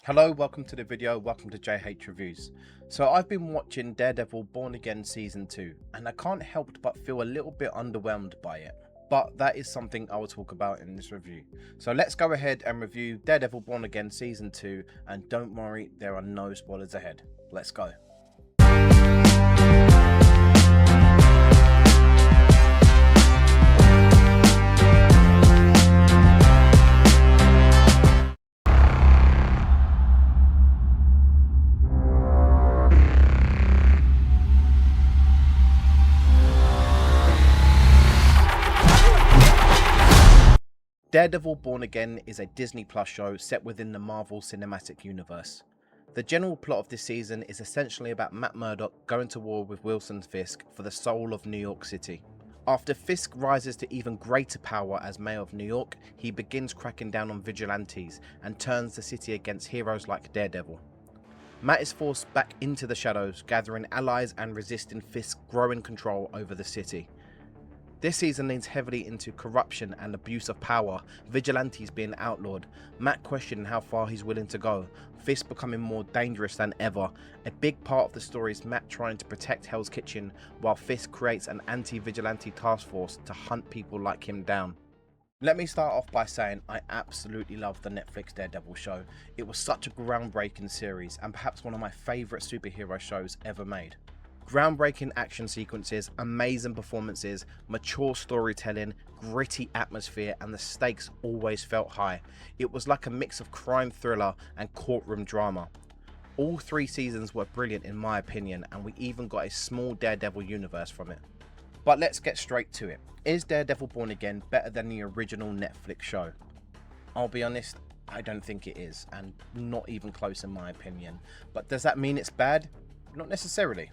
Hello, welcome to the video, welcome to JH Reviews. So I've been watching Daredevil Born Again Season 2 and I can't help but feel a little bit underwhelmed by it. But that is something I will talk about in this review. So let's go ahead and review Daredevil Born Again Season 2, and don't worry, there are no spoilers ahead. Let's go. Daredevil Born Again is a Disney Plus show set within the Marvel Cinematic Universe. The general plot of this season is essentially about Matt Murdock going to war with Wilson Fisk for the soul of New York City. After Fisk rises to even greater power as mayor of New York, he begins cracking down on vigilantes and turns the city against heroes like Daredevil. Matt is forced back into the shadows, gathering allies and resisting Fisk's growing control over the city. This season leans heavily into corruption and abuse of power, vigilantes being outlawed, Matt questioning how far he's willing to go, Fisk becoming more dangerous than ever. A big part of the story is Matt trying to protect Hell's Kitchen, while Fisk creates an anti-vigilante task force to hunt people like him down. Let me start off by saying I absolutely love the Netflix Daredevil show. It was such a groundbreaking series and perhaps one of my favourite superhero shows ever made. Groundbreaking action sequences, amazing performances, mature storytelling, gritty atmosphere, and the stakes always felt high. It was like a mix of crime thriller and courtroom drama. All 3 seasons were brilliant in my opinion, and we even got a small Daredevil universe from it. But let's get straight to it. Is Daredevil Born Again better than the original Netflix show? I'll be honest, I don't think it is, and not even close in my opinion. But does that mean it's bad? Not necessarily.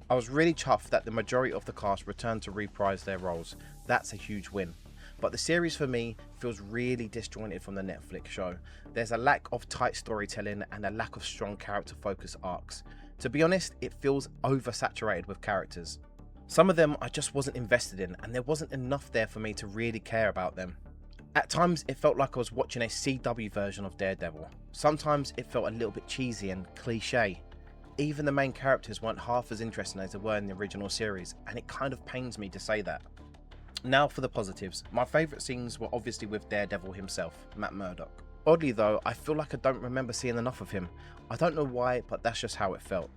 I was really chuffed that the majority of the cast returned to reprise their roles. That's a huge win. But the series for me feels really disjointed from the Netflix show. There's a lack of tight storytelling and a lack of strong character focus arcs. To be honest, it feels oversaturated with characters. Some of them I just wasn't invested in, and there wasn't enough there for me to really care about them. At times it felt like I was watching a CW version of Daredevil. Sometimes it felt a little bit cheesy and cliche. Even the main characters weren't half as interesting as they were in the original series, and it kind of pains me to say that. Now for the positives. My favourite scenes were obviously with Daredevil himself, Matt Murdock. Oddly though, I feel like I don't remember seeing enough of him. I don't know why, but that's just how it felt.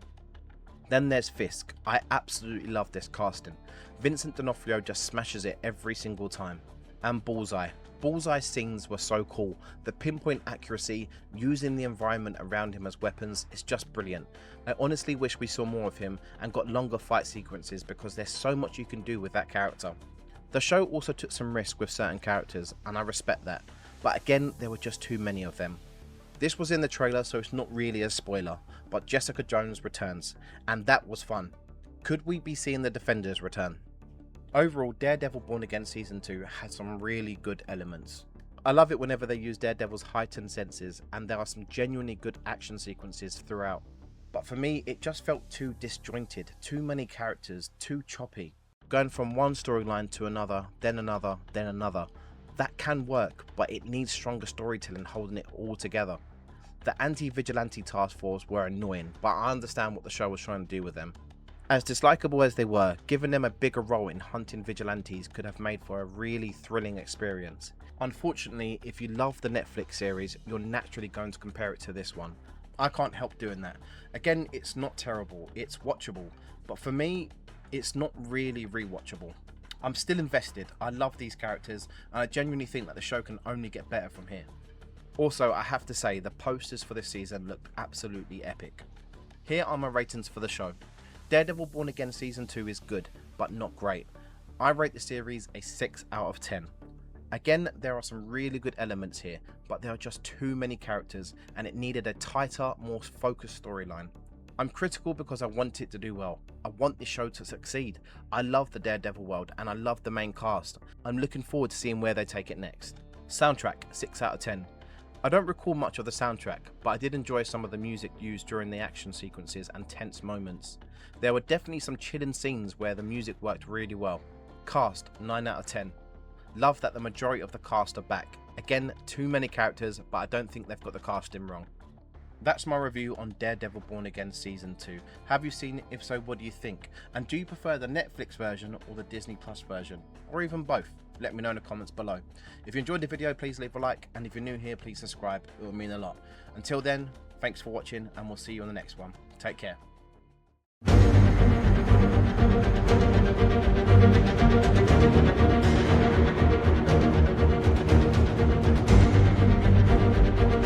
Then there's Fisk. I absolutely love this casting. Vincent D'Onofrio just smashes it every single time. And Bullseye. Bullseye's scenes were so cool. The pinpoint accuracy, using the environment around him as weapons, is just brilliant. I honestly wish we saw more of him and got longer fight sequences because there's so much you can do with that character. The show also took some risk with certain characters, and I respect that, but again there were just too many of them. This was in the trailer, so it's not really a spoiler, but Jessica Jones returns, and that was fun. Could we be seeing the Defenders return? Overall, Daredevil Born Again Season 2 had some really good elements. I love it whenever they use Daredevil's heightened senses, and there are some genuinely good action sequences throughout. But for me, it just felt too disjointed, too many characters, too choppy. Going from one storyline to another, then another, then another. That can work, but it needs stronger storytelling holding it all together. The anti-vigilante task force were annoying, but I understand what the show was trying to do with them. As dislikable as they were, giving them a bigger role in hunting vigilantes could have made for a really thrilling experience. Unfortunately, if you love the Netflix series, you're naturally going to compare it to this one. I can't help doing that. Again, it's not terrible, it's watchable, but for me, it's not really rewatchable. I'm still invested, I love these characters, and I genuinely think that the show can only get better from here. Also, I have to say, the posters for this season look absolutely epic. Here are my ratings for the show. Daredevil Born Again Season 2 is good, but not great. I rate the series a 6 out of 10. Again, there are some really good elements here, but there are just too many characters, and it needed a tighter, more focused storyline. I'm critical because I want it to do well. I want this show to succeed. I love the Daredevil world, and I love the main cast. I'm looking forward to seeing where they take it next. Soundtrack, 6 out of 10. I don't recall much of the soundtrack, but I did enjoy some of the music used during the action sequences and tense moments. There were definitely some chilling scenes where the music worked really well. Cast, 9 out of 10. Love that the majority of the cast are back. Again, too many characters, but I don't think they've got the casting wrong. That's my review on Daredevil Born Again Season 2. Have you seen it? If so, what do you think? And do you prefer the Netflix version or the Disney Plus version? Or even both? Let me know in the comments below. If you enjoyed the video, please leave a like, and if you're new here, please subscribe. It would mean a lot. Until then, thanks for watching, and we'll see you on the next one. Take care.